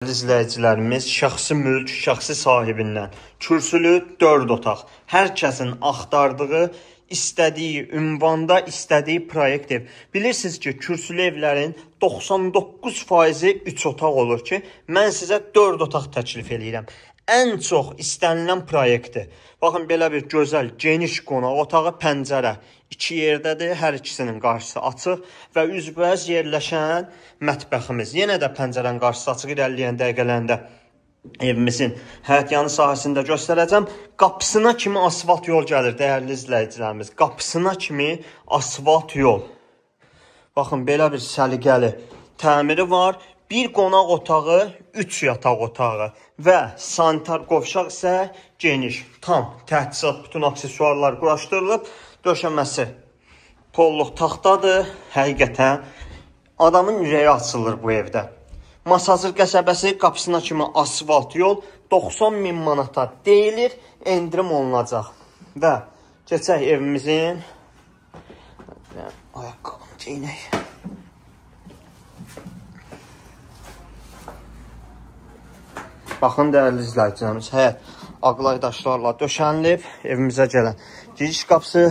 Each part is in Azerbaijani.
İzləyicilərimiz şəxsi mülk, şəxsi sahibindən kürsülü 4 otaq. Hər kəsin axtardığı, istədiyi ünvanda, istədiyi proyekt ev. Bilirsiniz ki, kürsülü evlərin 99%-i 3 otaq olur ki, mən sizə 4 otaq təklif edirəm. Ən çox istənilən proyektdir. Baxın, belə bir gözəl, geniş qonaq otağı, pəncərə. 2 yerdədir, hər ikisinin qarşısı açıq və üzbəüz yerləşən mətbəximiz. Yenə də pəncərənin qarşısı açıq, irəliləyən dəqiqələrində evimizin həyətyanı sahəsində göstərəcəm. Qapısına kimi asfalt yol gəlir, dəyərli izləyicilərimiz. Qapısına kimi asfalt yol. Baxın, belə bir səliqəli təmiri var. Bir qonaq otağı, 3 yataq otağı və sanitar qovşaq isə geniş. Tam təchizat, bütün aksesuarlar quraşdırılıb. Döşəməsi polluq taxtadır. Həqiqətən adamın ürəyi açılır bu evdə. Masazır qəsəbəsi, qapısına kimi asfalt yol 90.000 manata deyilir, endirim olunacaq. Və keçək evimizin ayaqqabını çeynək. Baxın, dəyərli izləyicilərimiz, həyət ağlay daşlarla döşənilib. Evimizə gələn giriş qapısı,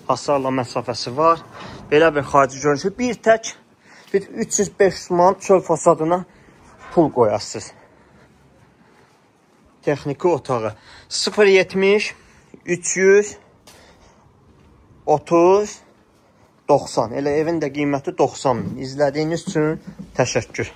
hasarla məsafəsi var. Belə bir xarici görünüşü. Bir tək 300-500 manat çöl fasadına pul qoyasınız. Texniki otağı 070 300 30 90. Elə evin də qiyməti 90.000. İzlədiyiniz üçün təşəkkür.